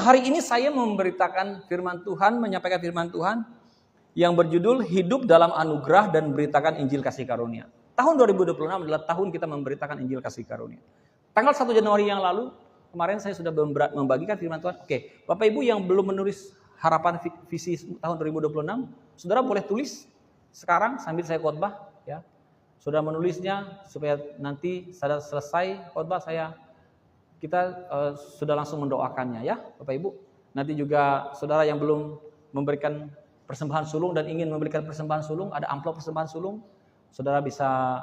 hari ini saya memberitakan firman Tuhan, menyampaikan firman Tuhan yang berjudul Hidup dalam Anugerah dan Beritakan Injil Kasih Karunia. Tahun 2026 adalah tahun kita memberitakan Injil Kasih Karunia. Tanggal 1 Januari yang lalu, kemarin saya sudah membagikan firman Tuhan. Oke, Bapak Ibu yang belum menulis harapan visi tahun 2026, saudara boleh tulis sekarang sambil saya khotbah, ya. Saudara menulisnya supaya nanti saudara selesai khotbah kita sudah langsung mendoakannya, ya Bapak Ibu. Nanti juga saudara yang belum memberikan persembahan sulung dan ingin memberikan persembahan sulung, ada amplop persembahan sulung, saudara bisa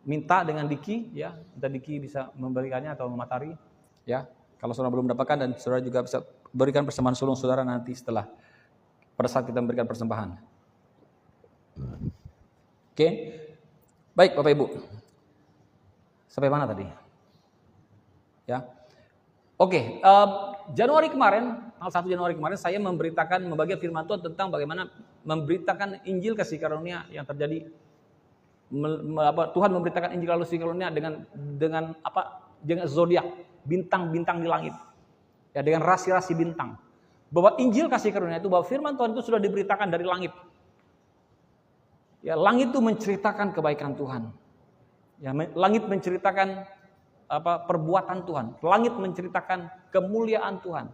minta dengan Diki, ya. Minta Diki bisa memberikannya atau Matari, ya. Kalau saudara belum mendapatkan, dan saudara juga bisa berikan persembahan sulung saudara nanti setelah pada saat kita memberikan persembahan. Oke, baik Bapak Ibu. Sampai mana tadi? Ya, oke. Januari kemarin, tanggal 1 Januari kemarin, saya membagikan firman Tuhan tentang bagaimana memberitakan Injil Kasih Karunia yang terjadi. Tuhan memberitakan Injil Kasih Karunia dengan zodiak, bintang-bintang di langit, ya, dengan rasi-rasi bintang. Bahwa Injil Kasih Karunia itu, bahwa firman Tuhan itu sudah diberitakan dari langit. Ya, langit itu menceritakan kebaikan Tuhan. Ya, langit menceritakan perbuatan Tuhan. Langit menceritakan kemuliaan Tuhan.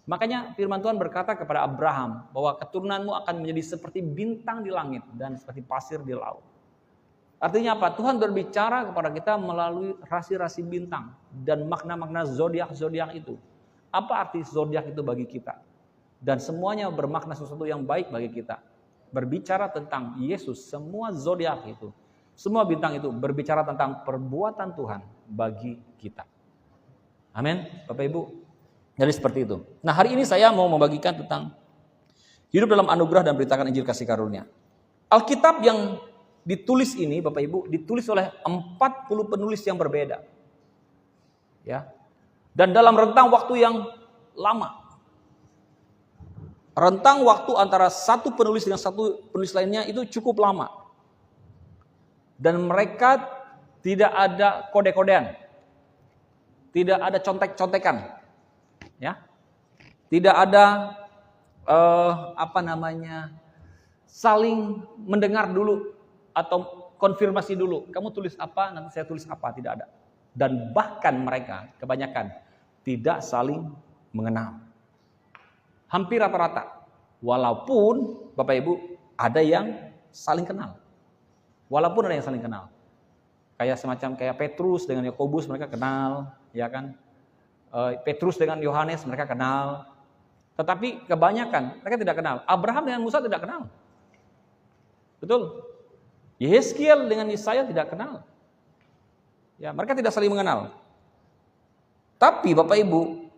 Makanya firman Tuhan berkata kepada Abraham bahwa keturunanmu akan menjadi seperti bintang di langit dan seperti pasir di laut. Artinya apa? Tuhan berbicara kepada kita melalui rasi-rasi bintang dan makna-makna zodiak-zodiak itu. Apa arti zodiak itu bagi kita? Dan semuanya bermakna sesuatu yang baik bagi kita. Berbicara tentang Yesus, semua zodiak itu, semua bintang itu berbicara tentang perbuatan Tuhan bagi kita. Amin, Bapak Ibu. Jadi seperti itu. Nah, hari ini saya mau membagikan tentang hidup dalam anugerah dan beritakan Injil Kasih Karunia. Alkitab yang ditulis ini, Bapak Ibu, ditulis oleh 40 penulis yang berbeda. Ya. Dan dalam rentang waktu yang lama. Rentang waktu antara satu penulis dengan satu penulis lainnya itu cukup lama. Dan mereka tidak ada kode-kodean. Tidak ada contek-contekan. Ya. Tidak ada saling mendengar dulu atau konfirmasi dulu. Kamu tulis apa, nanti saya tulis apa, tidak ada. Dan bahkan mereka kebanyakan tidak saling mengenal. Hampir rata-rata. Walaupun Bapak Ibu ada yang saling kenal. Walaupun ada yang saling kenal. Kayak Petrus dengan Yakobus mereka kenal, ya kan? Petrus dengan Yohanes mereka kenal. Tetapi kebanyakan mereka tidak kenal. Abraham dengan Musa tidak kenal. Betul? Yehezkiel dengan Yesaya tidak kenal. Ya, mereka tidak saling mengenal. Tapi Bapak Ibu,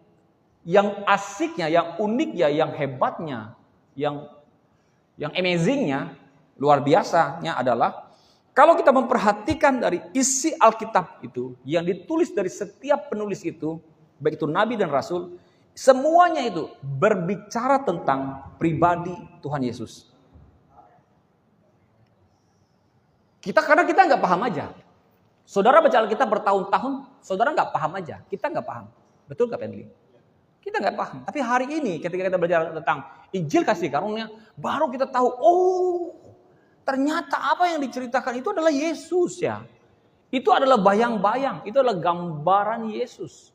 yang asiknya, yang uniknya, yang hebatnya, yang amazingnya, luar biasanya adalah kalau kita memperhatikan dari isi Alkitab itu, yang ditulis dari setiap penulis itu, baik itu Nabi dan Rasul, semuanya itu berbicara tentang pribadi Tuhan Yesus. Karena kita nggak paham aja. Saudara baca Alkitab bertahun-tahun, saudara nggak paham aja. Kita nggak paham. Betul nggak Pendli? Kita nggak paham. Tapi hari ini ketika kita belajar tentang Injil Kasih Karunia, baru kita tahu, ternyata apa yang diceritakan itu adalah Yesus, ya. Itu adalah bayang-bayang, itu adalah gambaran Yesus.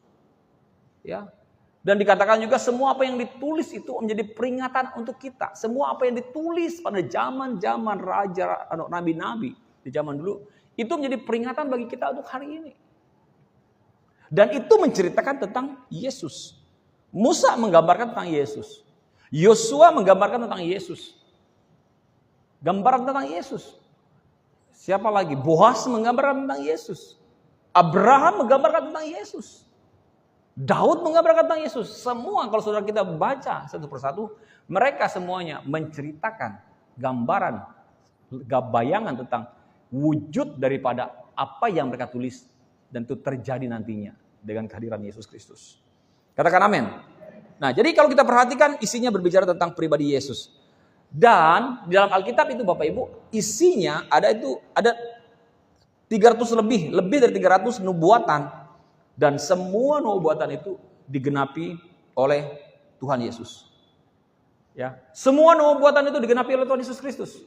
Ya. Dan dikatakan juga semua apa yang ditulis itu menjadi peringatan untuk kita. Semua apa yang ditulis pada zaman-zaman raja, nabi-nabi di zaman dulu, itu menjadi peringatan bagi kita untuk hari ini. Dan itu menceritakan tentang Yesus. Musa menggambarkan tentang Yesus. Yosua menggambarkan tentang Yesus. Gambaran tentang Yesus. Siapa lagi? Boas menggambarkan tentang Yesus. Abraham menggambarkan tentang Yesus. Daud menggambarkan tentang Yesus. Semua kalau saudara kita baca satu persatu, mereka semuanya menceritakan gambaran, bayangan tentang wujud daripada apa yang mereka tulis. Dan itu terjadi nantinya dengan kehadiran Yesus Kristus. Katakan amin. Nah, jadi kalau kita perhatikan isinya berbicara tentang pribadi Yesus. Dan di dalam Alkitab itu Bapak Ibu, isinya ada 300 lebih dari 300 nubuatan. Dan semua nubuatan itu digenapi oleh Tuhan Yesus. Ya, semua nubuatan itu digenapi oleh Tuhan Yesus Kristus.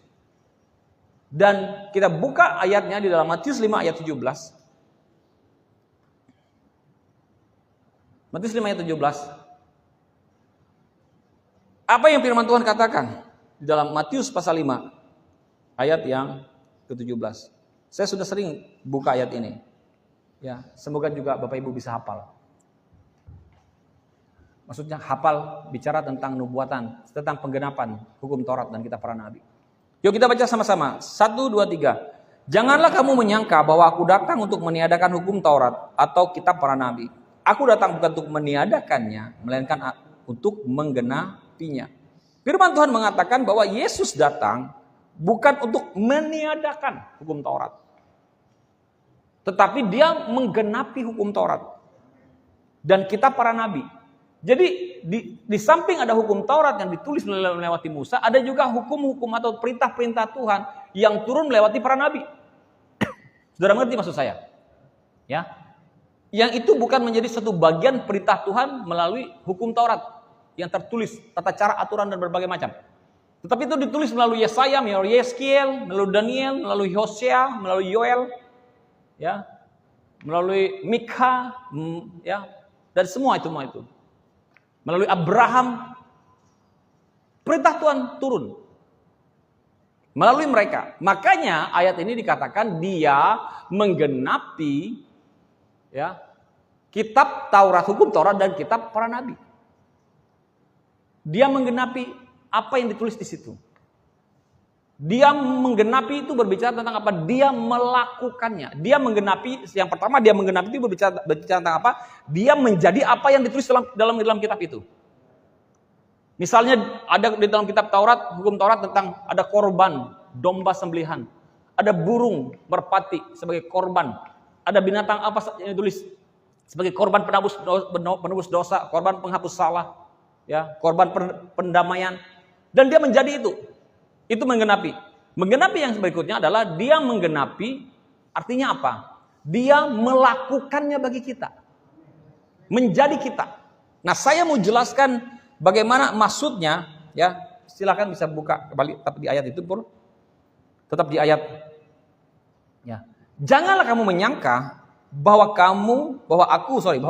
Dan kita buka ayatnya di dalam Matius 5 ayat 17. Matius 5 ayat 17. Apa yang firman Tuhan katakan di dalam Matius pasal 5 ayat yang ke-17. Saya sudah sering buka ayat ini. Ya, semoga juga Bapak Ibu bisa hafal. Maksudnya hafal bicara tentang nubuatan, tentang penggenapan hukum Taurat dan kitab para nabi. Yuk kita baca sama-sama. 1, 2, 3. Janganlah kamu menyangka bahwa aku datang untuk meniadakan hukum Taurat atau kitab para nabi. Aku datang bukan untuk meniadakannya, melainkan untuk menggenapinya. Firman Tuhan mengatakan bahwa Yesus datang bukan untuk meniadakan hukum Taurat, tetapi dia menggenapi hukum Taurat dan kitab para nabi. Jadi di samping ada hukum Taurat yang ditulis melewati Musa, ada juga hukum-hukum atau perintah-perintah Tuhan yang turun melewati para nabi. Saudara mengerti maksud saya? Ya. Yang itu bukan menjadi satu bagian perintah Tuhan melalui hukum Taurat yang tertulis, tata cara, aturan dan berbagai macam. Tetapi itu ditulis melalui Yesaya, melalui Yeskiel, melalui Daniel, melalui Hosea, melalui Yoel, ya, melalui Mikha, ya, dan semua itu. Melalui Abraham, perintah Tuhan turun melalui mereka. Makanya ayat ini dikatakan dia menggenapi, ya, kitab Taurat, hukum Taurat dan kitab para nabi. Dia menggenapi apa yang ditulis di situ. Dia menggenapi itu berbicara tentang apa? Dia melakukannya. Dia menggenapi, yang pertama dia menggenapi itu berbicara tentang apa? Dia menjadi apa yang ditulis dalam kitab itu. Misalnya ada di dalam kitab Taurat, hukum Taurat tentang ada korban, domba sembelihan. Ada burung merpati sebagai korban. Ada binatang apa yang ditulis sebagai korban penebus dosa, korban penghapus salah, ya, korban pendamaian. Dan dia menjadi itu. Itu menggenapi. Menggenapi yang berikutnya adalah dia menggenapi, artinya apa? Dia melakukannya bagi kita. Menjadi kita. Nah, saya mau jelaskan bagaimana maksudnya, ya. Silakan bisa buka kembali di ayat itu, Pur. Tetap di ayat. Ya. Janganlah kamu menyangka bahwa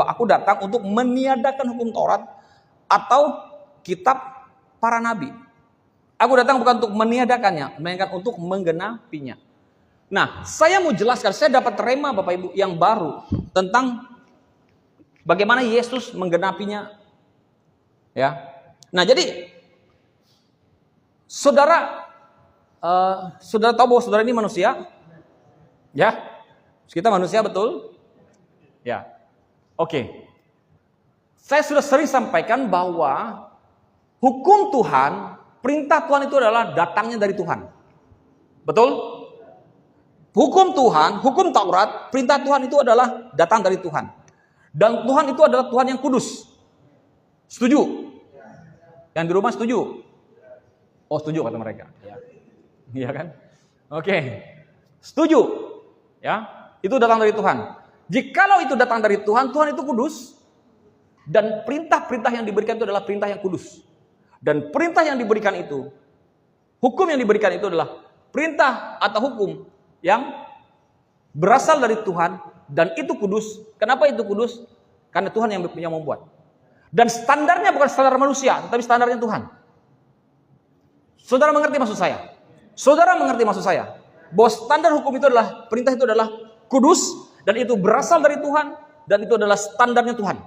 aku datang untuk meniadakan hukum Taurat atau kitab para nabi. Aku datang bukan untuk meniadakannya, melainkan untuk menggenapinya. Nah, saya mau jelaskan, saya dapat rema Bapak Ibu yang baru tentang bagaimana Yesus menggenapinya. Ya. Nah, jadi saudara tahu bahwa saudara ini manusia? Ya. Kita manusia, betul? Ya. Oke. Saya sudah sering sampaikan bahwa hukum Tuhan, perintah Tuhan itu adalah datangnya dari Tuhan. Betul? Hukum Tuhan, hukum Taurat, perintah Tuhan itu adalah datang dari Tuhan. Dan Tuhan itu adalah Tuhan yang kudus. Setuju? Yang di rumah setuju? Oh, setuju kata mereka. Iya kan? Oke. Setuju? Ya, itu datang dari Tuhan. Jikalau itu datang dari Tuhan, Tuhan itu kudus. Dan perintah-perintah yang diberikan itu adalah perintah yang kudus. Dan perintah yang diberikan itu, hukum yang diberikan itu adalah perintah atau hukum yang berasal dari Tuhan dan itu kudus. Kenapa itu kudus? Karena Tuhan yang membuat. Dan standarnya bukan standar manusia, tetapi standarnya Tuhan. Saudara mengerti maksud saya? Saudara mengerti maksud saya? Bahwa standar hukum itu adalah, perintah itu adalah kudus dan itu berasal dari Tuhan dan itu adalah standarnya Tuhan.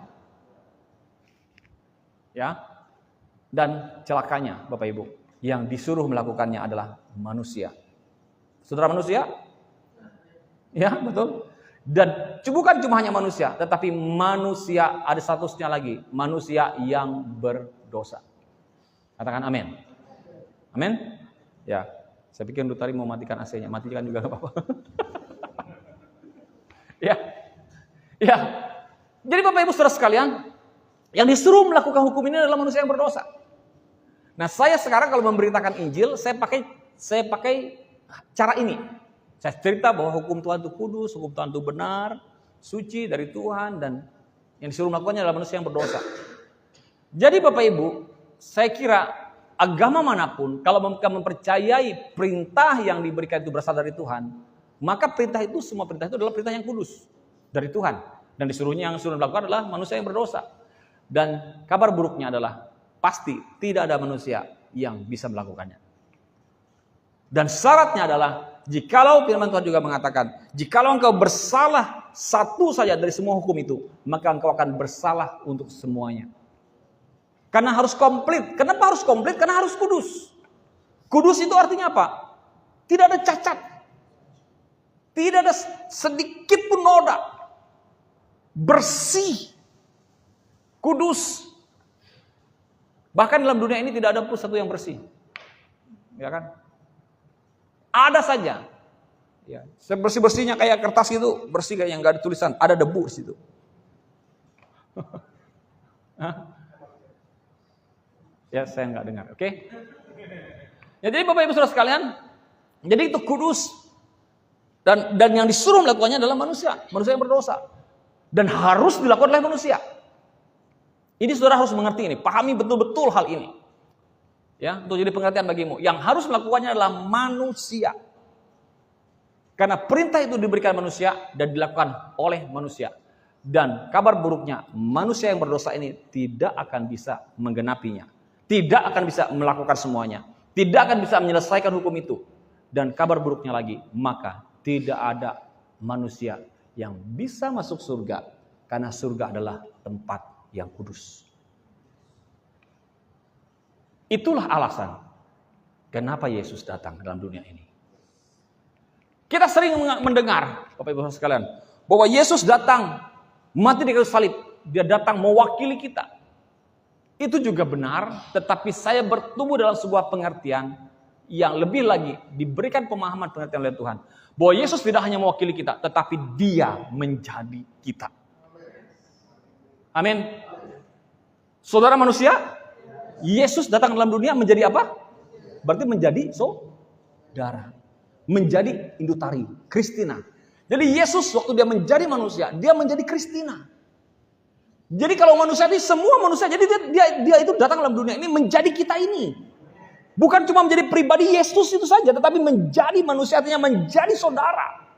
Ya. Dan celakanya Bapak Ibu, yang disuruh melakukannya adalah manusia. Saudara manusia? Ya, betul. Dan bukan cuma hanya manusia, tetapi manusia ada statusnya lagi, manusia yang berdosa. Katakan amin. Amin? Ya, saya pikir Dutari mau matikan AC-nya, matikan juga enggak apa-apa. Ya. Ya. Jadi Bapak Ibu Saudara sekalian, yang disuruh melakukan hukum ini adalah manusia yang berdosa. Nah, saya sekarang kalau memberitakan Injil, saya pakai cara ini. Saya cerita bahwa hukum Tuhan itu kudus, hukum Tuhan itu benar, suci dari Tuhan, dan Yang disuruh melakukannya adalah manusia yang berdosa. Jadi Bapak Ibu, saya kira agama manapun kalau mereka mempercayai perintah yang diberikan itu berasal dari Tuhan, maka perintah itu, semua perintah itu adalah perintah yang kudus dari Tuhan. Dan disuruhnya yang suruh melakukan adalah manusia yang berdosa. Dan kabar buruknya adalah pasti tidak ada manusia yang bisa melakukannya. Dan syaratnya adalah, jikalau firman Tuhan juga mengatakan, jikalau engkau bersalah satu saja dari semua hukum itu, maka engkau akan bersalah untuk semuanya. Karena harus komplit. Kenapa harus komplit? Karena harus kudus. Kudus itu artinya apa? Tidak ada cacat. Tidak ada sedikit pun noda. Bersih. Kudus. Bahkan dalam dunia ini tidak ada pun satu yang bersih. Ya kan? Ada saja. Ya, bersih-bersihnya kayak kertas itu, bersih kayak yang nggak ada tulisan, ada debu di situ. Ya, saya nggak dengar, oke? Ya, jadi Bapak Ibu Saudara sekalian, jadi itu kudus dan yang disuruh melakukannya adalah manusia yang berdosa dan harus dilakukan oleh manusia. Ini saudara harus mengerti ini, pahami betul-betul hal ini. Ya, untuk jadi pengertian bagimu. Yang harus melakukannya adalah manusia. Karena perintah itu diberikan manusia dan dilakukan oleh manusia. Dan kabar buruknya, manusia yang berdosa ini tidak akan bisa menggenapinya. Tidak akan bisa melakukan semuanya. Tidak akan bisa menyelesaikan hukum itu. Dan kabar buruknya lagi, maka tidak ada manusia yang bisa masuk surga. Karena surga adalah tempat yang kudus. Itulah alasan kenapa Yesus datang dalam dunia ini. Kita sering mendengar, Bapak Ibu sekalian, bahwa Yesus datang mati di kayu salib. Dia datang mewakili kita. Itu juga benar, tetapi saya bertumbuh dalam sebuah pengertian yang lebih lagi diberikan pemahaman pengertian oleh Tuhan. Bahwa Yesus tidak hanya mewakili kita, tetapi Dia menjadi kita. Amin. Saudara manusia, Yesus datang dalam dunia menjadi apa? Berarti menjadi saudara. Menjadi Indutari, Kristina. Jadi Yesus waktu dia menjadi manusia, dia menjadi Kristina. Jadi kalau manusia ini semua manusia, jadi dia itu datang dalam dunia ini menjadi kita ini. Bukan cuma menjadi pribadi Yesus itu saja, tetapi menjadi manusia, artinya menjadi saudara.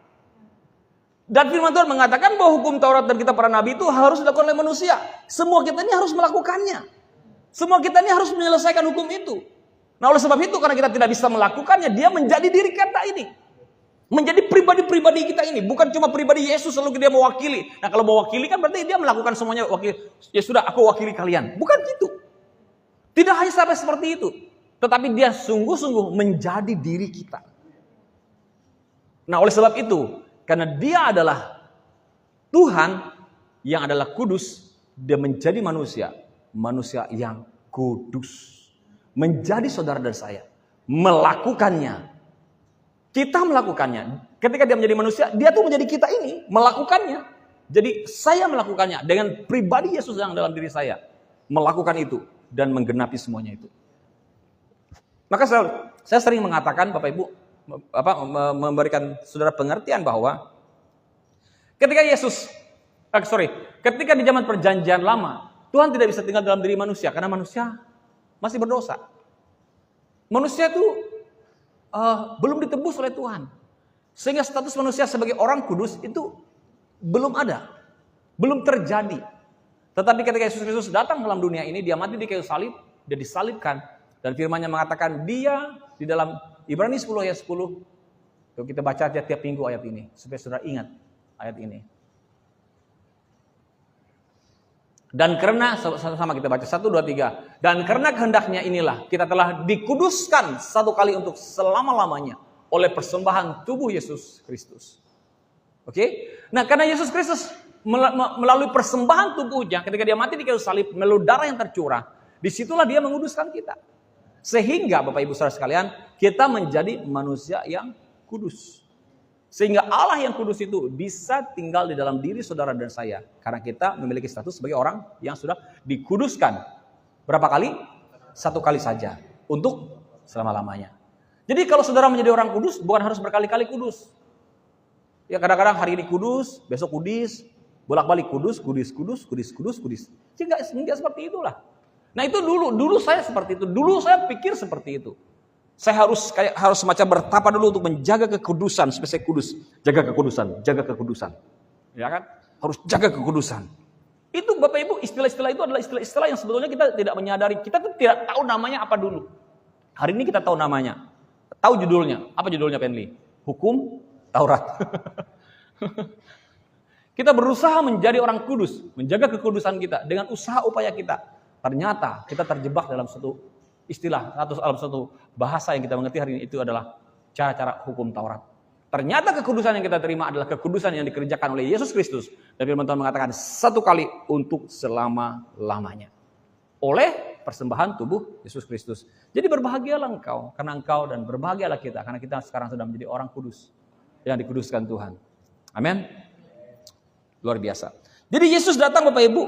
Dan firman Tuhan mengatakan bahwa hukum Taurat dan kitab para nabi itu harus dilakukan oleh manusia. Semua kita ini harus melakukannya. Semua kita ini harus menyelesaikan hukum itu. Nah oleh sebab itu, karena kita tidak bisa melakukannya, dia menjadi diri kita ini. Menjadi pribadi-pribadi kita ini. Bukan cuma pribadi Yesus lalu dia mewakili. Nah kalau mewakili kan berarti dia melakukan semuanya. Ya sudah, aku wakili kalian. Bukan gitu. Tidak hanya sampai seperti itu. Tetapi dia sungguh-sungguh menjadi diri kita. Nah oleh sebab itu, karena dia adalah Tuhan yang adalah kudus, dia menjadi manusia. Manusia yang kudus. Menjadi saudara dari saya. Melakukannya. Kita melakukannya. Ketika dia menjadi manusia, dia tuh menjadi kita ini. Melakukannya. Jadi saya melakukannya. Dengan pribadi Yesus yang dalam diri saya. Melakukan itu. Dan menggenapi semuanya itu. Maka saya sering mengatakan, Bapak Ibu, memberikan saudara pengertian bahwa ketika ketika di zaman perjanjian lama, Tuhan tidak bisa tinggal dalam diri manusia karena manusia masih berdosa. Manusia itu belum ditebus oleh Tuhan. Sehingga status manusia sebagai orang kudus itu belum ada. Belum terjadi. Tetapi ketika Yesus Kristus datang dalam dunia ini, dia mati di kayu salib, dia disalibkan. Dan firman-Nya mengatakan dia di dalam Ibrani 10 ayat 10. Yuk kita baca tiap minggu ayat ini. Supaya saudara ingat ayat ini. Dan karena, sama kita baca 1, 2, 3. Dan karena kehendaknya inilah kita telah dikuduskan satu kali untuk selama-lamanya oleh persembahan tubuh Yesus Kristus. Oke? Nah karena Yesus Kristus melalui persembahan tubuhnya ketika dia mati di kayu salib, melalui darah yang tercurah, disitulah dia menguduskan kita. Sehingga Bapak Ibu Saudara sekalian, kita menjadi manusia yang kudus. Sehingga Allah yang kudus itu bisa tinggal di dalam diri saudara dan saya. Karena kita memiliki status sebagai orang yang sudah dikuduskan. Berapa kali? 1 kali saja. Untuk selama-lamanya. Jadi kalau saudara menjadi orang kudus, bukan harus berkali-kali kudus. Ya kadang-kadang hari ini kudus, besok kudis, Bolak-balik kudus. Jadi enggak seperti itulah. Nah itu dulu saya seperti itu. Dulu saya pikir seperti itu. Saya harus semacam bertapa dulu untuk menjaga kekudusan, spesial kudus. Jaga kekudusan. Ya kan? Harus jaga kekudusan. Itu Bapak Ibu, istilah-istilah itu adalah istilah-istilah yang sebetulnya kita tidak menyadari. Kita tuh tidak tahu namanya apa dulu. Hari ini kita tahu namanya. Tahu judulnya. Apa judulnya, Penli? Hukum Taurat. Kita berusaha menjadi orang kudus, menjaga kekudusan kita dengan usaha upaya kita. Ternyata kita terjebak dalam satu istilah atau dalam satu bahasa yang kita mengerti hari ini, itu adalah cara-cara hukum Taurat. Ternyata kekudusan yang kita terima adalah kekudusan yang dikerjakan oleh Yesus Kristus. Dan firman Tuhan mengatakan satu kali untuk selama-lamanya. Oleh persembahan tubuh Yesus Kristus. Jadi berbahagialah engkau karena engkau, dan berbahagialah kita karena kita sekarang sudah menjadi orang kudus yang dikuduskan Tuhan. Amin. Luar biasa. Jadi Yesus datang Bapak Ibu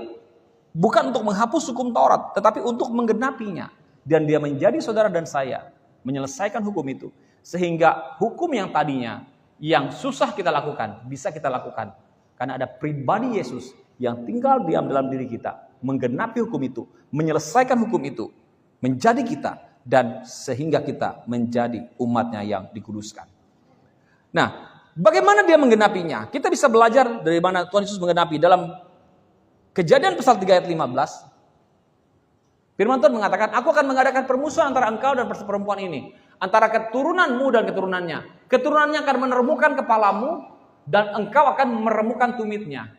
bukan untuk menghapus hukum Taurat, tetapi untuk menggenapinya. Dan dia menjadi saudara dan saya, menyelesaikan hukum itu. Sehingga hukum yang tadinya, yang susah kita lakukan, bisa kita lakukan. Karena ada pribadi Yesus yang tinggal diam dalam diri kita, menggenapi hukum itu, menyelesaikan hukum itu, menjadi kita, dan sehingga kita menjadi umatnya yang dikuduskan. Nah, bagaimana dia menggenapinya? Kita bisa belajar dari mana Tuhan Yesus menggenapi. Dalam Kejadian pasal 3 ayat 15, firman Tuhan mengatakan, aku akan mengadakan permusuhan antara engkau dan perempuan ini, antara keturunanmu dan keturunannya. Keturunannya akan menermukan kepalamu, dan engkau akan meremukkan tumitnya.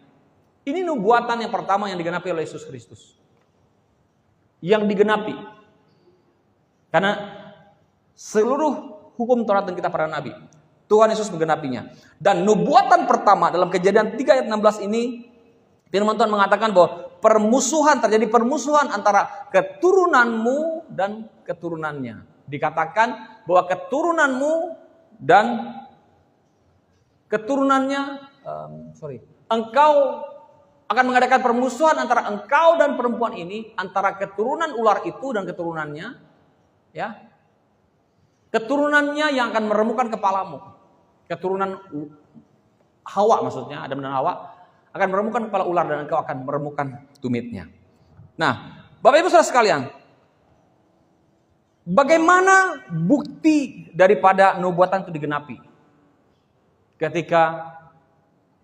Ini nubuatan yang pertama yang digenapi oleh Yesus Kristus. Yang digenapi. Karena seluruh hukum Taurat dan kitab para nabi, Tuhan Yesus menggenapinya. Dan nubuatan pertama dalam Kejadian 3 ayat 16 ini, firman Tuhan mengatakan bahwa terjadi permusuhan antara keturunanmu dan keturunannya. Dikatakan bahwa keturunanmu dan keturunannya, engkau akan mengadakan permusuhan antara engkau dan perempuan ini, antara keturunan ular itu dan keturunannya, ya. Keturunannya yang akan meremukkan kepalamu. Keturunan Hawa maksudnya, Adam dan Hawa akan meremukkan kepala ular dan engkau akan meremukkan tumitnya. Nah, Bapak Ibu Saudara sekalian, bagaimana bukti daripada nubuatan itu digenapi? Ketika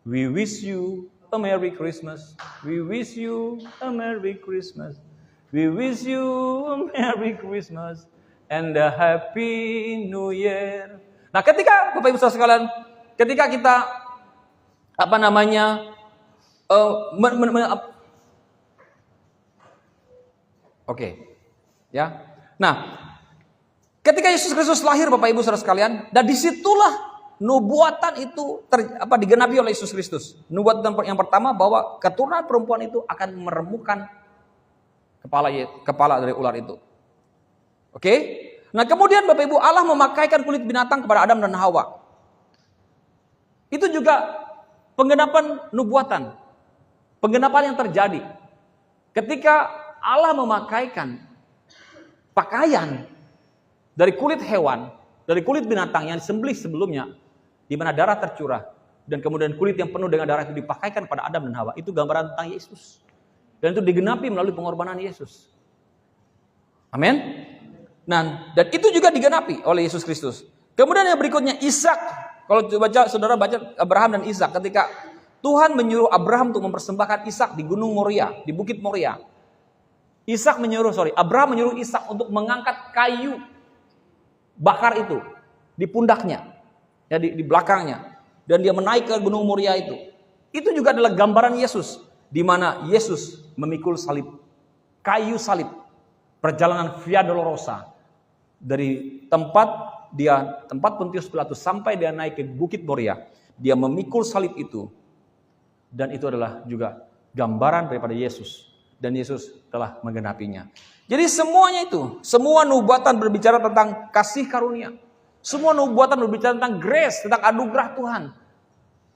we wish you a Merry Christmas, we wish you a Merry Christmas, we wish you a Merry Christmas and a Happy New Year. Nah, ketika Bapak Ibu Saudara sekalian, ketika kita ya. Nah, ketika Yesus Kristus lahir Bapak Ibu Saudara sekalian, dan disitulah nubuatan itu digenapi oleh Yesus Kristus. Nubuatan yang pertama bahwa keturunan perempuan itu akan meremukkan kepala dari ular itu. Oke? Nah, kemudian Bapak Ibu, Allah memakaikan kulit binatang kepada Adam dan Hawa. Itu juga penggenapan nubuatan. Penggenapan yang terjadi ketika Allah memakaikan pakaian dari kulit hewan, dari kulit binatang yang disembelih sebelumnya, di mana darah tercurah, dan kemudian kulit yang penuh dengan darah itu dipakaikan pada Adam dan Hawa. Itu gambaran tentang Yesus, dan itu digenapi melalui pengorbanan Yesus. Amin. Nah, dan itu juga digenapi oleh Yesus Kristus. Kemudian yang berikutnya Ishak. Kalau saudara baca Abraham dan Ishak, ketika Tuhan menyuruh Abraham untuk mempersembahkan Ishak di Gunung Moria, di Bukit Moria. Abraham menyuruh Ishak untuk mengangkat kayu bakar itu di pundaknya, ya di belakangnya, dan dia menaik ke Gunung Moria itu. Itu juga adalah gambaran Yesus, di mana Yesus memikul salib, kayu salib, perjalanan Via Dolorosa dari tempat Pontius Pilatus sampai dia naik ke Bukit Moria. Dia memikul salib itu. Dan itu adalah juga gambaran daripada Yesus. Dan Yesus telah menggenapinya. Jadi semuanya itu, semua nubuatan berbicara tentang kasih karunia. Semua nubuatan berbicara tentang grace, tentang anugerah Tuhan.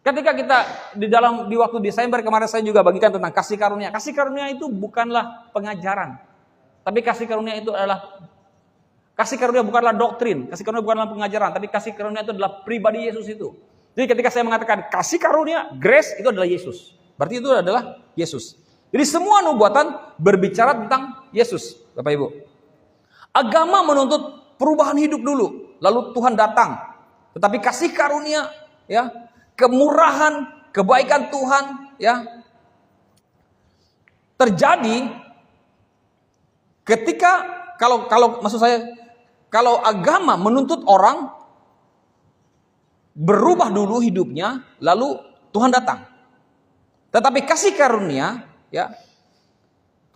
Ketika kita di waktu Desember kemarin saya juga bagikan tentang kasih karunia. Kasih karunia itu bukanlah pengajaran. Tapi kasih karunia itu adalah, kasih karunia bukanlah doktrin. Kasih karunia bukanlah pengajaran. Tapi kasih karunia itu adalah pribadi Yesus itu. Jadi ketika saya mengatakan kasih karunia, grace, itu adalah Yesus. Berarti itu adalah Yesus. Jadi semua nubuatan berbicara tentang Yesus, Bapak Ibu. Agama menuntut perubahan hidup dulu, lalu Tuhan datang. Tetapi kasih karunia, ya, kemurahan, kebaikan Tuhan, ya, terjadi ketika kalau maksud saya, kalau agama menuntut orang berubah dulu hidupnya, lalu Tuhan datang. Tetapi kasih karunia, ya,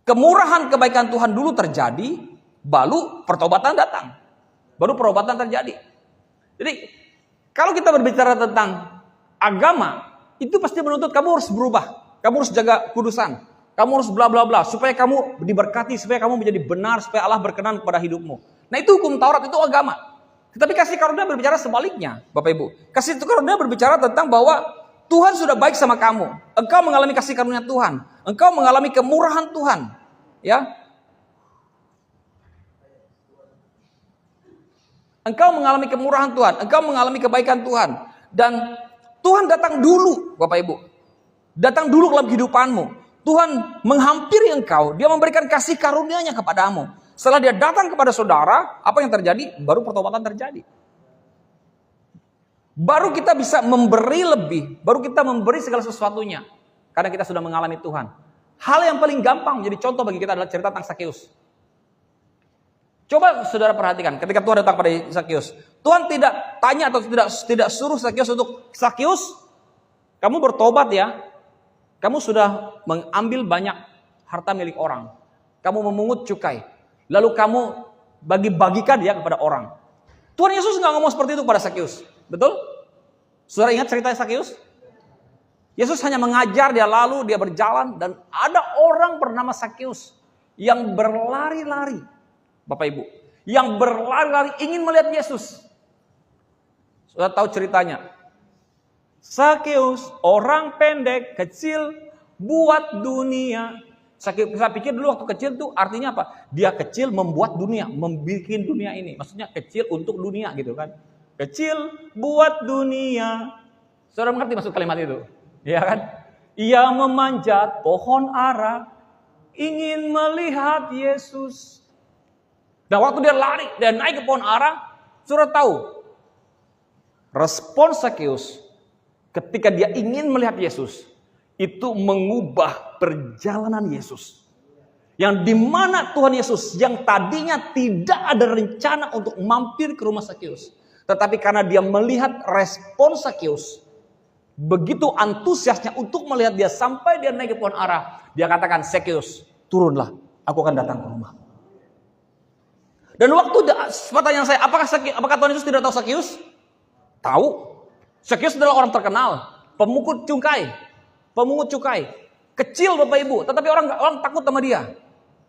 kemurahan kebaikan Tuhan dulu terjadi, baru pertobatan datang. Baru pertobatan terjadi. Jadi kalau kita berbicara tentang agama, itu pasti menuntut kamu harus berubah. Kamu harus jaga kudusan. Kamu harus bla bla bla supaya kamu diberkati, supaya kamu menjadi benar, supaya Allah berkenan kepada hidupmu. Nah, itu hukum Taurat, itu agama. Tetapi kasih karunia berbicara sebaliknya, Bapak Ibu. Kasih karunia berbicara tentang bahwa Tuhan sudah baik sama kamu. Engkau mengalami kasih karunia Tuhan. Engkau mengalami kemurahan Tuhan. Ya. Engkau mengalami kemurahan Tuhan. Engkau mengalami kebaikan Tuhan. Dan Tuhan datang dulu, Bapak Ibu. Datang dulu dalam kehidupanmu. Tuhan menghampiri engkau. Dia memberikan kasih karunia-Nya kepadamu. Setelah dia datang kepada saudara, apa yang terjadi? Baru pertobatan terjadi. Baru kita bisa memberi lebih, baru kita memberi segala sesuatunya. Karena kita sudah mengalami Tuhan. Hal yang paling gampang menjadi contoh bagi kita adalah cerita tentang Sakeus. Coba saudara perhatikan, ketika Tuhan datang pada Sakeus, Tuhan tidak tanya atau tidak suruh Sakeus untuk, Sakeus, kamu bertobat ya. Kamu sudah mengambil banyak harta milik orang. Kamu memungut cukai. Lalu kamu bagi-bagikan dia kepada orang. Tuhan Yesus nggak ngomong seperti itu pada Sakeus. Betul? Saudara ingat cerita Sakeus? Yesus hanya mengajar, dia lalu, dia berjalan, dan ada orang bernama Sakeus yang berlari-lari, Bapak Ibu, yang berlari-lari ingin melihat Yesus. Sudah tahu ceritanya? Sakeus, orang pendek, kecil, buat dunia. Saya pikir dulu waktu kecil tuh artinya apa? Dia kecil membuat dunia, membuat dunia ini. Maksudnya kecil untuk dunia gitu kan. Kecil buat dunia. Saudara mengerti maksud kalimat itu? Ya kan? Ia memanjat pohon ara, ingin melihat Yesus. Dan waktu dia lari, dia naik ke pohon ara, saudara tahu respon Sakeus ketika dia ingin melihat Yesus itu mengubah perjalanan Yesus. Yang dimana Tuhan Yesus yang tadinya tidak ada rencana untuk mampir ke rumah Sakeus, tetapi karena dia melihat respon Sakeus, begitu antusiasnya untuk melihat dia sampai dia naik ke pohon ara, dia katakan, Sakeus, turunlah, aku akan datang ke rumah. Dan waktu pertanyaan saya, apakah Tuhan Yesus tidak tahu Sakeus? Tahu. Sakeus adalah orang terkenal, pemungut cukai, kecil Bapak Ibu, tetapi orang takut sama dia.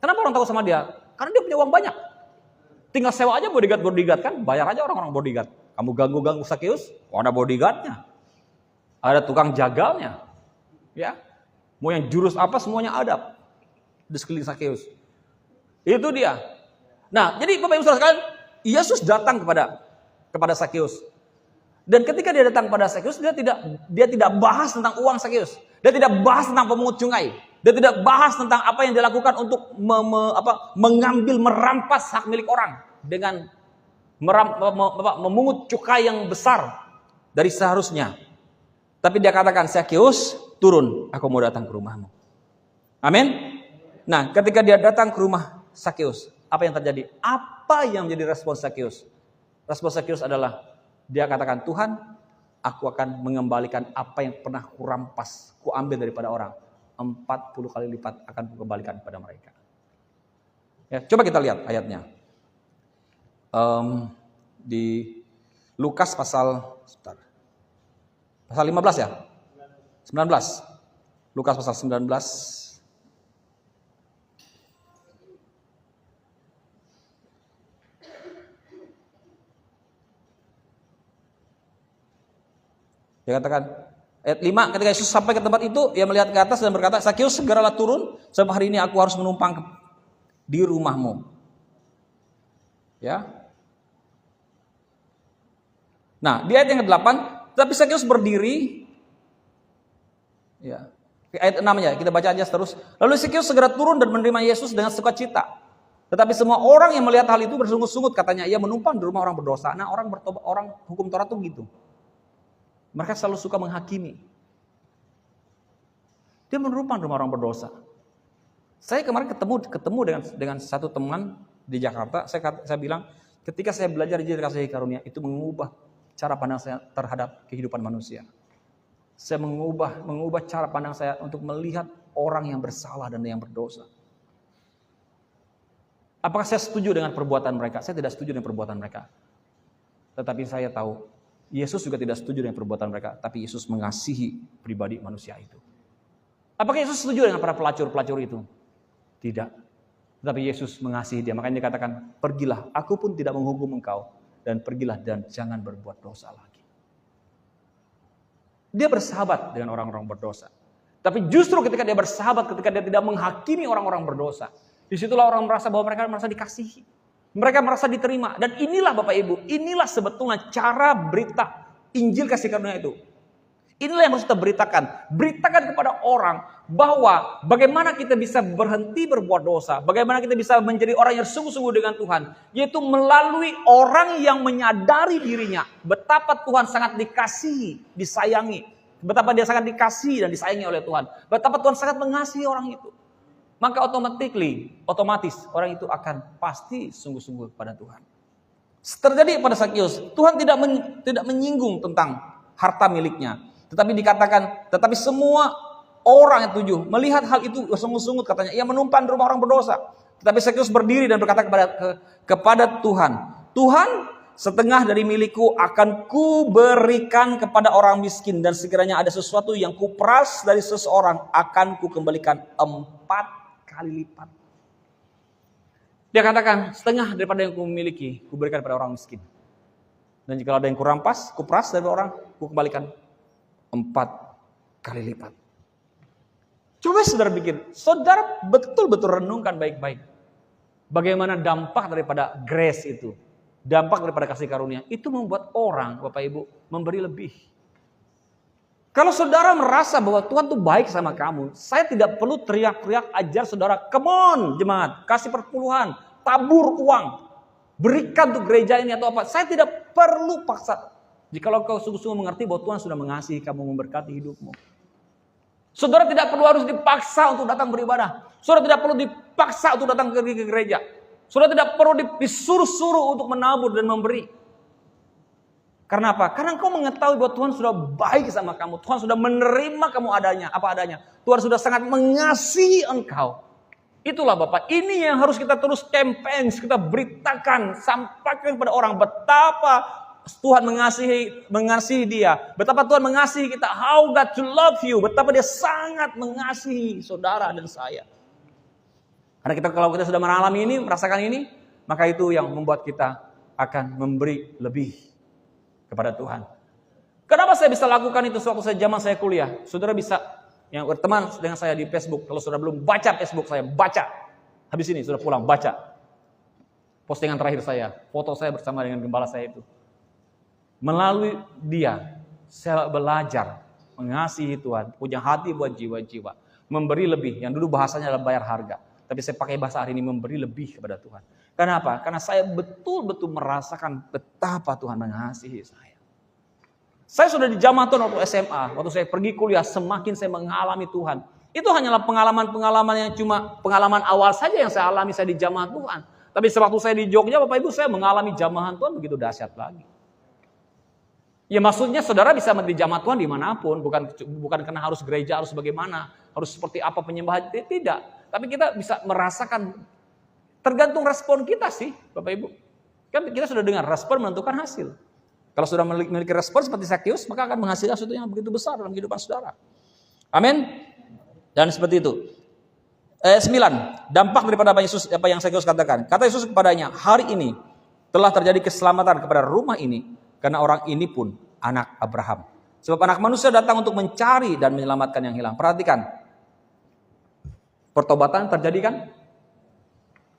Kenapa orang takut sama dia? Karena dia punya uang banyak. Tinggal sewa aja bodyguard kan, bayar aja orang-orang bodyguard. Kamu ganggu Sakeus, ada bodyguardnya, ada tukang jagalnya, ya. Mau yang jurus apa semuanya ada di sekeliling Sakeus. Itu dia. Nah, jadi Bapak Ibu Saudara sekalian, Yesus datang kepada Sakeus. Dan ketika dia datang pada Sakeus, dia tidak bahas tentang uang Sakeus. Dia tidak bahas tentang pemungut cukai. Dia tidak bahas tentang apa yang dilakukan untuk mengambil, merampas hak milik orang dengan memungut cukai yang besar dari seharusnya. Tapi dia katakan, Sakeus, turun, aku mau datang ke rumahmu. Amin. Nah, ketika dia datang ke rumah Sakeus, apa yang terjadi? Apa yang menjadi respon Sakeus? Respon Sakeus adalah dia katakan, Tuhan, aku akan mengembalikan apa yang pernah kurampas, kuambil daripada orang. 40 kali lipat akan kukembalikan kepada mereka. Ya, coba kita lihat ayatnya. Di Lukas pasal 15 ya? 19. Lukas pasal 19. Dia katakan, ayat 5, ketika Yesus sampai ke tempat itu, ia melihat ke atas dan berkata, Sakeus, segeralah turun, sebab hari ini aku harus menumpang di rumahmu. Ya. Nah, di ayat yang ke-8, tapi Sakeus berdiri, ya, Ayat 6 ya, kita baca aja terus. Lalu Sakeus segera turun dan menerima Yesus dengan sukacita. Tetapi semua orang yang melihat hal itu bersungut-sungut, katanya ia menumpang di rumah orang berdosa. Nah, orang bertobat, orang hukum Taurat tuh gitu. Mereka selalu suka menghakimi. Dia menumpang di rumah orang berdosa. Saya kemarin ketemu dengan satu teman di Jakarta. Saya bilang, ketika saya belajar Injil kasih karunia, itu mengubah cara pandang saya terhadap kehidupan manusia. Saya mengubah cara pandang saya untuk melihat orang yang bersalah dan yang berdosa. Apakah saya setuju dengan perbuatan mereka? Saya tidak setuju dengan perbuatan mereka. Tetapi saya tahu, Yesus juga tidak setuju dengan perbuatan mereka. Tapi Yesus mengasihi pribadi manusia itu. Apakah Yesus setuju dengan para pelacur-pelacur itu? Tidak. Tetapi Yesus mengasihi dia. Makanya dikatakan, pergilah, aku pun tidak menghukum engkau. Dan pergilah dan jangan berbuat dosa lagi. Dia bersahabat dengan orang-orang berdosa. Tapi justru ketika dia bersahabat, ketika dia tidak menghakimi orang-orang berdosa, disitulah orang merasa bahwa mereka merasa dikasihi. Mereka merasa diterima. Dan inilah Bapak Ibu, inilah sebetulnya cara berita Injil kasih karunia itu. Inilah yang harus kita beritakan. Beritakan kepada orang bahwa bagaimana kita bisa berhenti berbuat dosa. Bagaimana kita bisa menjadi orang yang sungguh-sungguh dengan Tuhan. Yaitu melalui orang yang menyadari dirinya. Betapa Tuhan sangat dikasihi, disayangi. Betapa dia sangat dikasihi dan disayangi oleh Tuhan. Betapa Tuhan sangat mengasihi orang itu. Maka otomatis orang itu akan pasti sungguh-sungguh kepada Tuhan. Terjadi pada Sakeus, Tuhan tidak menyinggung tentang harta miliknya. Tetapi dikatakan, tetapi semua orang yang tujuh melihat hal itu sungguh-sungguh, katanya ia menumpang di rumah orang berdosa. Tetapi Sakeus berdiri dan berkata kepada Tuhan, Tuhan, setengah dari milikku akan kuberikan kepada orang miskin, dan sekiranya ada sesuatu yang kuperas dari seseorang akan kukembalikan 4 kali lipat. Dia katakan, setengah daripada yang kumiliki kuberikan kepada orang miskin. Dan jika ada yang kuperas dari orang, kukembalikan 4 kali lipat. Coba saudara pikir, saudara betul-betul renungkan baik-baik. Bagaimana dampak daripada grace itu, dampak daripada kasih karunia, itu membuat orang, Bapak Ibu, memberi lebih. Kalau saudara merasa bahwa Tuhan tuh baik sama kamu, saya tidak perlu teriak-teriak ajar saudara, come on jemaat, kasih perpuluhan, tabur uang, berikan tuh gereja ini atau apa. Saya tidak perlu paksa. Jikalau kau sungguh-sungguh mengerti bahwa Tuhan sudah mengasihi kamu, memberkati hidupmu. Saudara tidak perlu harus dipaksa untuk datang beribadah. Saudara tidak perlu dipaksa untuk datang ke gereja. Saudara tidak perlu disuruh-suruh untuk menabur dan memberi. Karena apa? Karena engkau mengetahui bahwa Tuhan sudah baik sama kamu. Tuhan sudah menerima kamu apa adanya. Tuhan sudah sangat mengasihi engkau. Itulah Bapak, ini yang harus kita terus campaign, kita beritakan, sampaikan kepada orang betapa Tuhan mengasihi dia. Betapa Tuhan mengasihi kita. How God to love you. Betapa dia sangat mengasihi saudara dan saya. Karena kalau kita sudah mengalami ini, merasakan ini, maka itu yang membuat kita akan memberi lebih kepada Tuhan. Kenapa saya bisa lakukan itu sewaktu zaman saya kuliah? Saudara bisa yang berteman dengan saya di Facebook. Kalau saudara belum baca Facebook saya, baca. Habis ini sudah pulang, baca. Postingan terakhir saya, foto saya bersama dengan gembala saya itu. Melalui dia, saya belajar mengasihi Tuhan, punya hati buat jiwa-jiwa, memberi lebih. Yang dulu bahasanya adalah bayar harga, tapi saya pakai bahasa hari ini, memberi lebih kepada Tuhan. Kenapa? Karena saya betul-betul merasakan betapa Tuhan mengasihi saya. Saya sudah di zaman Tuhan waktu SMA, waktu saya pergi kuliah, semakin saya mengalami Tuhan. Itu hanyalah pengalaman-pengalaman yang cuma pengalaman awal saja yang saya alami saya di jamaah Tuhan. Tapi sewaktu saya di Jogja, Bapak Ibu, saya mengalami jamahan Tuhan begitu dahsyat lagi. Ya maksudnya saudara bisa di jamaah Tuhan dimanapun, bukan karena harus gereja, harus bagaimana, harus seperti apa penyembahan, tidak. Tapi kita bisa merasakan, tergantung respon kita sih Bapak Ibu. Kan kita sudah dengar, respon menentukan hasil. Kalau sudah memiliki respon seperti Sakeus, maka akan menghasilkan sesuatu yang begitu besar dalam kehidupan saudara. Amin. Dan seperti itu. 9. Dampak daripada apa yang Sakeus katakan. Kata Yesus kepadanya, hari ini telah terjadi keselamatan kepada rumah ini. Karena orang ini pun anak Abraham. Sebab anak manusia datang untuk mencari dan menyelamatkan yang hilang. Perhatikan. Pertobatan terjadi kan?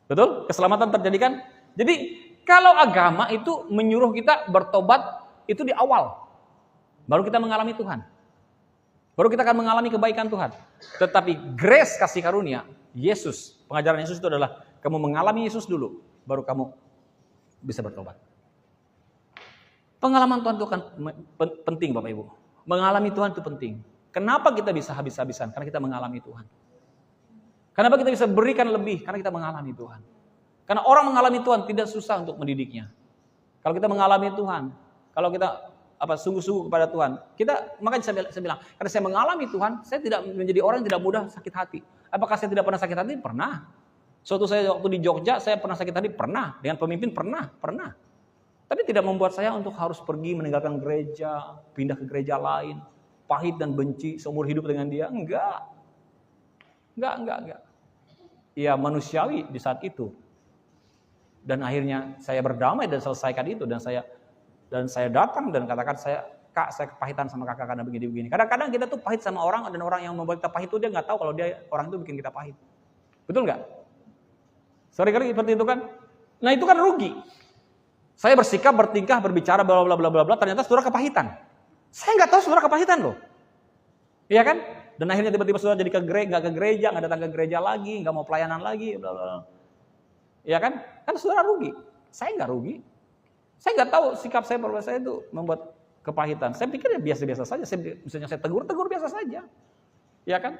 Betul? Keselamatan terjadi kan? Jadi kalau agama itu menyuruh kita bertobat itu di awal. Baru kita mengalami Tuhan. Baru kita akan mengalami kebaikan Tuhan. Tetapi grace kasih karunia, Yesus, pengajaran Yesus itu adalah kamu mengalami Yesus dulu, baru kamu bisa bertobat. Pengalaman Tuhan itu kan penting Bapak Ibu. Mengalami Tuhan itu penting. Kenapa kita bisa habis-habisan? Karena kita mengalami Tuhan. Kenapa kita bisa berikan lebih? Karena kita mengalami Tuhan. Karena orang mengalami Tuhan tidak susah untuk mendidiknya. Kalau kita mengalami Tuhan, kalau kita sungguh-sungguh kepada Tuhan, makanya saya bilang, karena saya mengalami Tuhan, saya tidak menjadi orang yang tidak mudah sakit hati. Apakah saya tidak pernah sakit hati? Pernah. Suatu saya waktu di Jogja, saya pernah sakit hati? Pernah. Dengan pemimpin? Pernah. Tapi tidak membuat saya untuk harus pergi meninggalkan gereja, pindah ke gereja lain, pahit dan benci seumur hidup dengan dia. Enggak. Ya manusiawi di saat itu. Dan akhirnya saya berdamai dan selesaikan itu, dan saya datang dan katakan, Kak, saya kepahitan sama kakak karena begini-begini. Kadang-kadang kita tuh pahit sama orang, dan orang yang membuat kita pahit itu dia nggak tahu kalau orang itu bikin kita pahit. Betul nggak? Sering-kali seperti itu kan? Nah itu kan rugi. Saya bersikap, bertingkah, berbicara, bla bla bla bla bla, ternyata saudara kepahitan. Saya nggak tahu saudara kepahitan loh. Iya kan? Dan akhirnya tiba-tiba saudara jadi nggak ke gereja, nggak datang ke gereja lagi, nggak mau pelayanan lagi, bla bla. Iya kan? Kan saudara rugi. Saya nggak rugi. Saya nggak tahu sikap saya bahwa saya itu membuat kepahitan. Saya pikir ya biasa-biasa saja. Misalnya saya tegur biasa saja. Ya kan?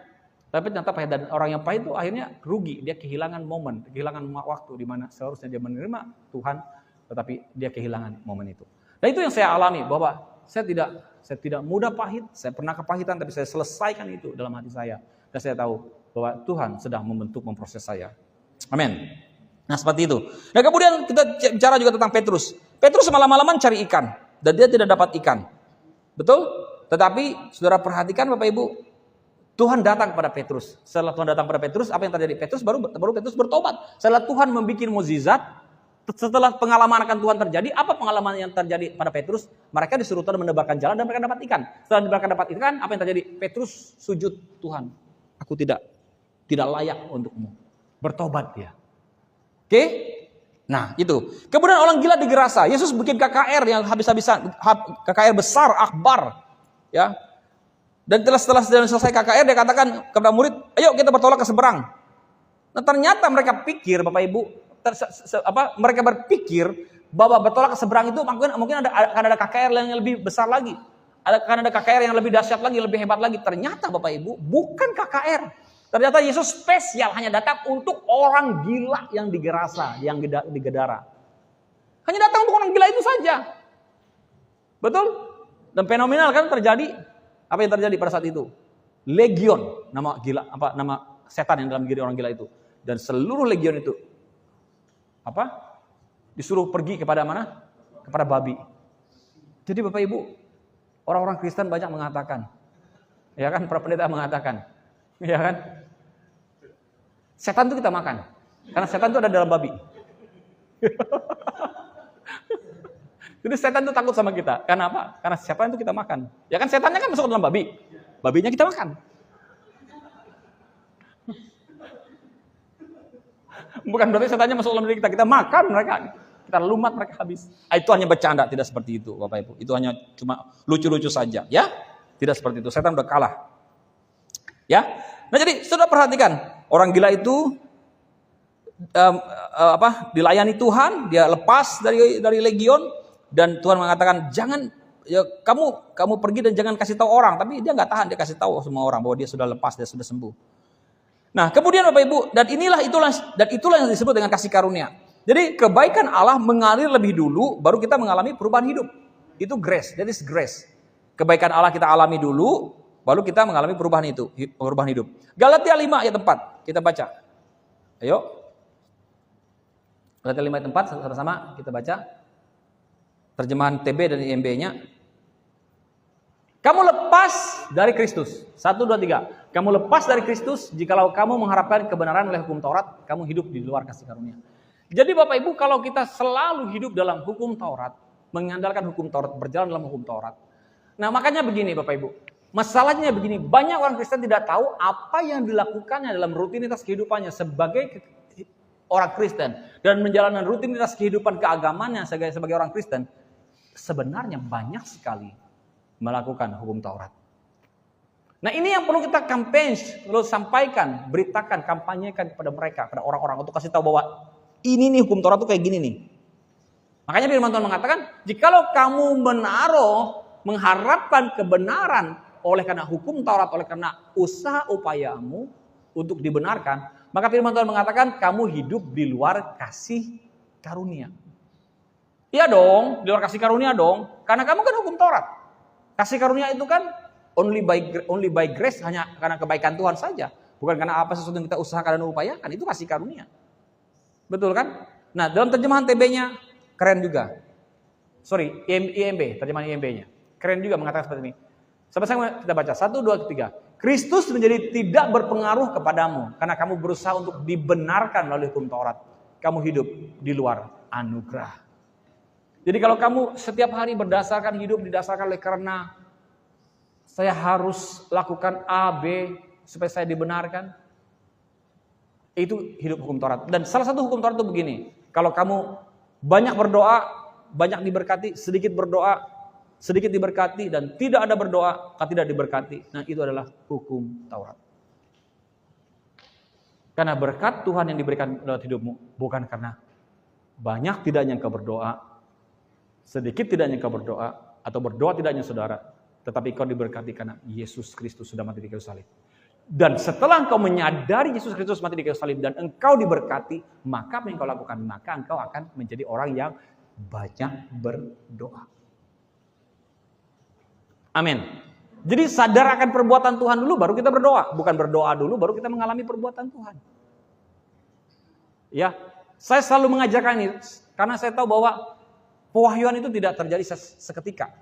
Tapi ternyata pahit, dan orang yang pahit itu akhirnya rugi. Dia kehilangan momen, kehilangan waktu di mana seharusnya dia menerima Tuhan, tetapi dia kehilangan momen itu. Dan itu yang saya alami, bahwa saya tidak mudah pahit. Saya pernah kepahitan, tapi saya selesaikan itu dalam hati saya. Dan saya tahu bahwa Tuhan sedang memproses saya. Amin. Nah seperti itu. Dan kemudian kita bicara juga tentang Petrus. Petrus malam-malaman cari ikan, dan dia tidak dapat ikan. Betul? Tetapi saudara perhatikan Bapak Ibu, Tuhan datang kepada Petrus. Setelah Tuhan datang kepada Petrus, apa yang terjadi? Baru Petrus bertobat. Setelah Tuhan membuat mukjizat, setelah pengalaman akan Tuhan terjadi, apa pengalaman yang terjadi pada Petrus? Mereka disuruh Tuhan menebarkan jalan dan mereka dapat ikan. Setelah mereka dapat ikan, apa yang terjadi? Petrus sujud, Tuhan, aku tidak layak untukmu. Bertobat dia. Oke? Nah, itu. Kemudian orang gila di Gerasa. Yesus bikin KKR yang habis-habisan, KKR besar, akbar. Ya. Dan setelah selesai KKR, dia katakan kepada murid, ayo kita bertolak ke seberang. Nah, ternyata mereka pikir, Bapak Ibu, mereka berpikir bahwa bertolak ke seberang itu mungkin akan ada KKR yang lebih besar lagi. Akan ada KKR yang lebih dahsyat lagi, lebih hebat lagi. Ternyata Bapak Ibu, bukan KKR. Ternyata Yesus spesial hanya datang untuk orang gila yang di Gerasa, yang di Gadara. Hanya datang untuk orang gila itu saja. Betul? Dan fenomenal kan terjadi. Apa yang terjadi pada saat itu? Legion, nama setan yang dalam diri orang gila itu. Dan seluruh legion itu disuruh pergi kepada mana? Kepada babi. Jadi Bapak Ibu, orang-orang Kristen banyak mengatakan, ya kan, para pendeta mengatakan, ya kan, setan itu kita makan, karena setan itu ada dalam babi. Jadi setan itu takut sama kita. Karena apa? Karena setan itu kita makan. Ya kan, setannya kan masuk ke dalam babi, babinya kita makan. Bukan berarti setannya masuk dalam diri kita makan mereka, kita lumat mereka habis. Itu hanya bercanda, tidak seperti itu Bapak Ibu. Itu hanya cuma lucu-lucu saja, ya. Tidak seperti itu. Setan udah kalah. Ya. Nah jadi sudah perhatikan, orang gila itu dilayani Tuhan, dia lepas dari legion, dan Tuhan mengatakan jangan, ya kamu pergi dan jangan kasih tahu orang. Tapi dia nggak tahan, dia kasih tahu semua orang bahwa dia sudah lepas, dia sudah sembuh. Nah kemudian Bapak Ibu, dan itulah yang disebut dengan kasih karunia. Jadi kebaikan Allah mengalir lebih dulu, baru kita mengalami perubahan hidup. Itu grace, that is grace. Kebaikan Allah kita alami dulu, baru kita mengalami perubahan hidup. Galatia 5 ayat 4, kita baca. Ayo. Galatia 5 ayat 4, sama-sama kita baca. Terjemahan TB dan IMB-nya. Kamu lepas dari Kristus. 1, 2, 3. Kamu lepas dari Kristus, jikalau kamu mengharapkan kebenaran oleh hukum Taurat, kamu hidup di luar kasih karunia. Jadi Bapak Ibu, kalau kita selalu hidup dalam hukum Taurat, mengandalkan hukum Taurat, berjalan dalam hukum Taurat. Nah makanya begini Bapak Ibu. Masalahnya begini, banyak orang Kristen tidak tahu apa yang dilakukannya dalam rutinitas kehidupannya sebagai orang Kristen dan menjalankan rutinitas kehidupan keagamannya sebagai orang Kristen, sebenarnya banyak sekali melakukan hukum Taurat. Nah ini yang perlu kita campaign, lalu sampaikan, beritakan, kampanyekan kepada mereka, kepada orang-orang untuk kasih tahu bahwa ini nih hukum Taurat tuh kayak gini nih. Makanya firman Tuhan mengatakan, jikalau kamu mengharapkan kebenaran oleh karena hukum Taurat, oleh karena usaha upayamu untuk dibenarkan, maka firman Tuhan mengatakan kamu hidup di luar kasih karunia. Iya dong, di luar kasih karunia dong, karena kamu kan hukum Taurat. Kasih karunia itu kan only by grace, hanya karena kebaikan Tuhan saja. Bukan karena apa sesuatu yang kita usahakan dan upayakan, itu kasih karunia. Betul kan? Nah, dalam terjemahan TB-nya keren juga. Sorry, IMB, terjemahan IMB-nya. Keren juga mengatakan seperti ini. Sama-sama kita baca, 1, 2, 3. Kristus menjadi tidak berpengaruh kepadamu, karena kamu berusaha untuk dibenarkan melalui hukum Taurat. Kamu hidup di luar anugerah. Jadi kalau kamu setiap hari hidup didasarkan oleh karena saya harus lakukan A, B, supaya saya dibenarkan. Itu hidup hukum Taurat. Dan salah satu hukum Taurat itu begini. Kalau kamu banyak berdoa, banyak diberkati, sedikit berdoa, sedikit diberkati, dan tidak ada berdoa, tidak diberkati. Nah itu adalah hukum Taurat. Karena berkat Tuhan yang diberikan dalam hidupmu, bukan karena banyak tidaknya engkau berdoa, sedikit tidaknya engkau berdoa, atau berdoa tidaknya saudara, tetapi engkau diberkati karena Yesus Kristus sudah mati di kayu salib. Dan setelah engkau menyadari Yesus Kristus mati di kayu salib dan engkau diberkati, maka apa yang engkau lakukan? Maka engkau akan menjadi orang yang banyak berdoa. Amin. Jadi sadar akan perbuatan Tuhan dulu baru kita berdoa. Bukan berdoa dulu baru kita mengalami perbuatan Tuhan. Ya, saya selalu mengajarkan ini karena saya tahu bahwa pewahyuan itu tidak terjadi seketika.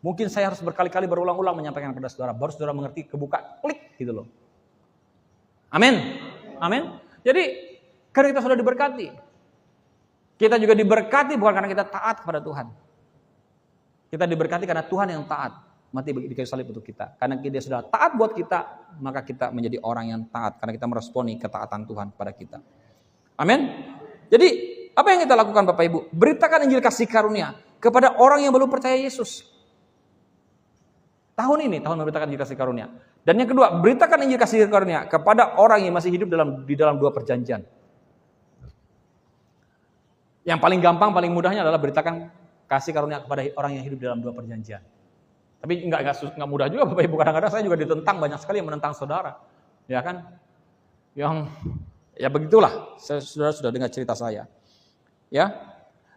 Mungkin saya harus berkali-kali berulang-ulang menyampaikan kepada saudara, baru saudara mengerti, kebuka, klik gitu loh. Amin. Amin. Jadi karena kita sudah diberkati, kita juga diberkati bukan karena kita taat kepada Tuhan. Kita diberkati karena Tuhan yang taat, mati di kayu salib untuk kita. Karena dia sudah taat buat kita, maka kita menjadi orang yang taat karena kita meresponi ketaatan Tuhan kepada kita. Amin. Jadi apa yang kita lakukan Bapak Ibu? Beritakan Injil kasih karunia kepada orang yang belum percaya Yesus. Tahun ini, tahun memberitakan Injil kasih karunia. Dan yang kedua, beritakan Injil kasih karunia kepada orang yang masih hidup di dalam 2 perjanjian. Yang paling gampang, paling mudahnya adalah beritakan kasih karunia kepada orang yang hidup dalam 2 perjanjian. Tapi enggak mudah juga Bapak Ibu. Kadang-kadang saya juga ditentang, banyak sekali yang menentang saudara. Ya kan? Ya begitulah, saudara sudah dengar cerita saya. Ya.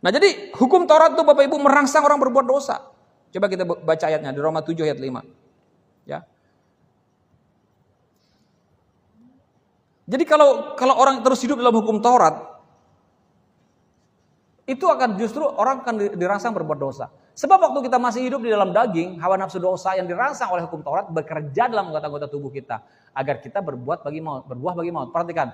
Nah jadi hukum Taurat itu Bapak Ibu merangsang orang berbuat dosa. Coba kita baca ayatnya di Roma 7 ayat 5. Ya. Jadi kalau orang terus hidup dalam hukum Taurat, itu akan justru orang akan dirangsang berbuat dosa. Sebab waktu kita masih hidup di dalam daging, hawa nafsu dosa yang dirangsang oleh hukum Taurat bekerja dalam anggota-anggota tubuh kita agar kita berbuah bagi maut. Perhatikan.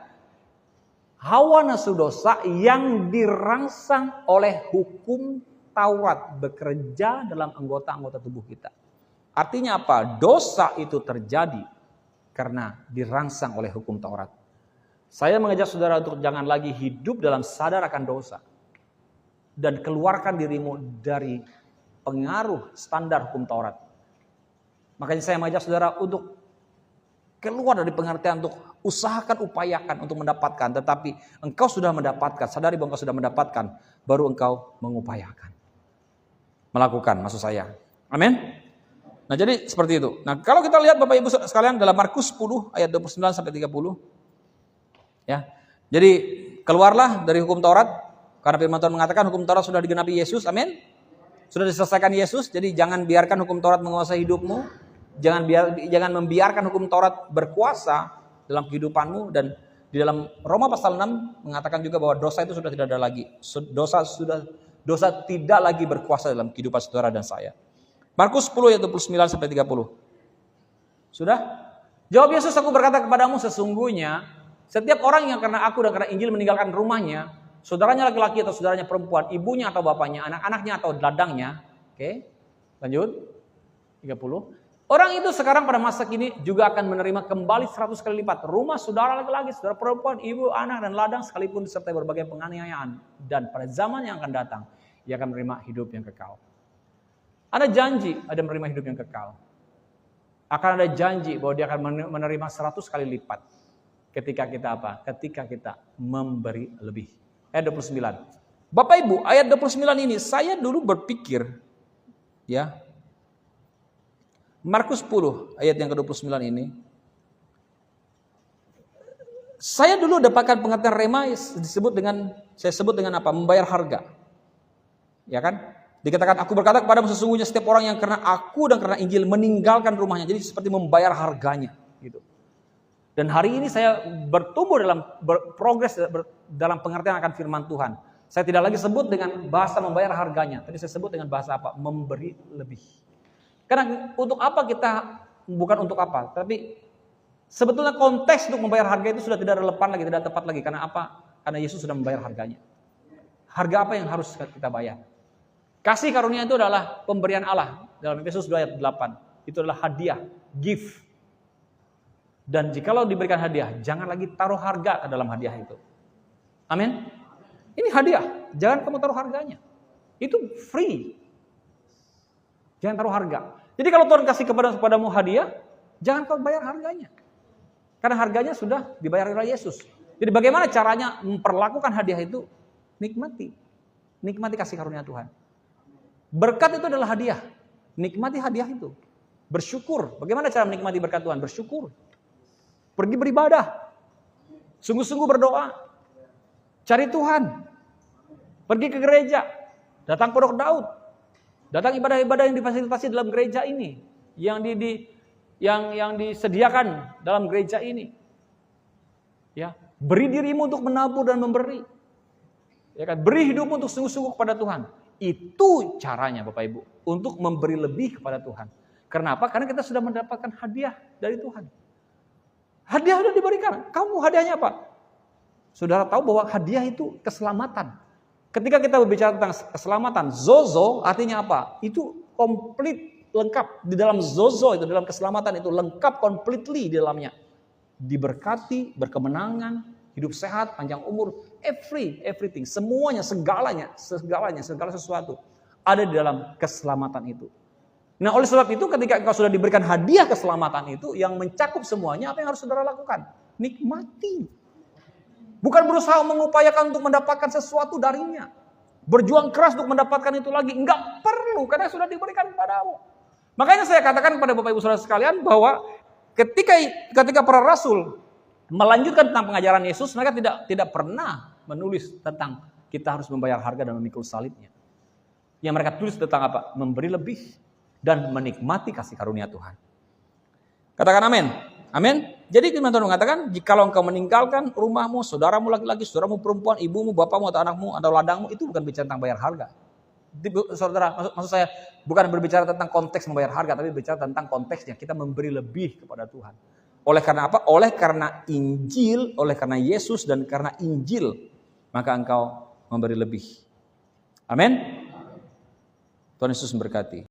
Hawa nafsu dosa yang dirangsang oleh hukum Taurat bekerja dalam anggota-anggota tubuh kita. Artinya apa? Dosa itu terjadi karena dirangsang oleh hukum Taurat. Saya mengajak saudara untuk jangan lagi hidup dalam sadar akan dosa. Dan keluarkan dirimu dari pengaruh standar hukum Taurat. Makanya saya mengajak saudara untuk keluar dari pengertian untuk usahakan, upayakan untuk mendapatkan. Tetapi engkau sudah mendapatkan, sadari bahwa engkau sudah mendapatkan, baru engkau mengupayakan. Melakukan, maksud saya. Amin. Nah jadi seperti itu. Nah kalau kita lihat Bapak Ibu sekalian dalam Markus 10 ayat 29 sampai 30. Ya. Jadi keluarlah dari hukum Taurat. Karena firman Tuhan mengatakan hukum Taurat sudah digenapi Yesus. Amin. Sudah diselesaikan Yesus. Jadi jangan biarkan hukum Taurat menguasai hidupmu. Jangan membiarkan hukum Taurat berkuasa dalam kehidupanmu. Dan di dalam Roma pasal 6 mengatakan juga bahwa dosa itu sudah tidak ada lagi. Dosa tidak lagi berkuasa dalam kehidupan saudara dan saya. Markus 10 ayat 29 sampai 30. Sudah? Jawab Yesus, aku berkata kepadamu sesungguhnya setiap orang yang karena aku dan karena Injil meninggalkan rumahnya, saudaranya laki-laki atau saudaranya perempuan, ibunya atau bapaknya, anak-anaknya atau ladangnya. Oke, lanjut. 30. Orang itu sekarang pada masa kini juga akan menerima kembali 100 kali lipat. Rumah saudara laki-laki, saudara perempuan, ibu, anak, dan ladang sekalipun disertai berbagai penganiayaan. Dan pada zaman yang akan datang, ia akan menerima hidup yang kekal. Ada janji, ada menerima hidup yang kekal. Akan ada janji bahwa dia akan menerima 100 kali lipat. Ketika kita apa? Ketika kita memberi lebih. Ayat 29. Bapak Ibu, ayat 29 ini saya dulu berpikir, ya. Markus 10 ayat yang ke-29 ini. Saya dulu dapatkan pengertian rema saya sebut dengan apa? Membayar harga. Ya kan? Dikatakan aku berkata kepadamu sesungguhnya setiap orang yang karena aku dan karena Injil meninggalkan rumahnya. Jadi seperti membayar harganya gitu. Dan hari ini saya bertumbuh dalam berprogres dalam pengertian akan firman Tuhan. Saya tidak lagi sebut dengan bahasa membayar harganya, tapi saya sebut dengan bahasa apa? Memberi lebih. Karena untuk apa kita, bukan untuk apa, tapi sebetulnya konteks untuk membayar harga itu sudah tidak relevan lagi, tidak tepat lagi. Karena apa? Karena Yesus sudah membayar harganya. Harga apa yang harus kita bayar? Kasih karunia itu adalah pemberian Allah. Dalam Efesus 2 ayat 8. Itu adalah hadiah, gift. Dan jikalau diberikan hadiah, jangan lagi taruh harga ke dalam hadiah itu. Amin. Ini hadiah, jangan kamu taruh harganya. Itu free. Jangan taruh harga. Jadi kalau Tuhan kasih kepadamu hadiah, jangan kau bayar harganya. Karena harganya sudah dibayar oleh Yesus. Jadi bagaimana caranya memperlakukan hadiah itu? Nikmati. Nikmati kasih karunia Tuhan. Berkat itu adalah hadiah. Nikmati hadiah itu. Bersyukur. Bagaimana cara menikmati berkat Tuhan? Bersyukur. Pergi beribadah. Sungguh-sungguh berdoa. Cari Tuhan. Pergi ke gereja. Datang pondok Daud. Datang ibadah-ibadah yang difasilitasi dalam gereja ini. Yang disediakan dalam gereja ini. Ya, beri dirimu untuk menabur dan memberi. Ya kan? Beri hidupmu untuk sungguh-sungguh kepada Tuhan. Itu caranya Bapak Ibu, untuk memberi lebih kepada Tuhan. Kenapa? Karena kita sudah mendapatkan hadiah dari Tuhan. Hadiah sudah diberikan. Kamu hadiahnya apa? Saudara tahu bahwa hadiah itu keselamatan. Ketika kita berbicara tentang keselamatan, zozo artinya apa? Itu komplit, lengkap. Di dalam zozo itu, dalam keselamatan itu lengkap, completely di dalamnya. Diberkati, berkemenangan, hidup sehat, panjang umur, everything, semuanya, segala sesuatu ada di dalam keselamatan itu. Nah, oleh sebab itu ketika engkau sudah diberikan hadiah keselamatan itu yang mencakup semuanya, apa yang harus saudara lakukan? Nikmati. Bukan berusaha mengupayakan untuk mendapatkan sesuatu darinya. Berjuang keras untuk mendapatkan itu lagi, enggak perlu karena sudah diberikan kepadamu. Makanya saya katakan kepada Bapak Ibu Saudara sekalian bahwa ketika para rasul melanjutkan tentang pengajaran Yesus, mereka tidak pernah menulis tentang kita harus membayar harga dan memikul salibnya. Yang mereka tulis tentang apa? Memberi lebih dan menikmati kasih karunia Tuhan. Katakan amin. Amin. Jadi firman Tuhan mengatakan, jikalau engkau meninggalkan rumahmu, saudaramu laki-laki, saudaramu perempuan, ibumu, bapakmu atau anakmu atau ladangmu, itu bukan bicara tentang bayar harga. Saudara, maksud saya bukan berbicara tentang konteks membayar harga, tapi berbicara tentang konteksnya kita memberi lebih kepada Tuhan. Oleh karena apa? Oleh karena Injil, oleh karena Yesus dan karena Injil, maka engkau memberi lebih. Amin. Tuhan Yesus memberkati.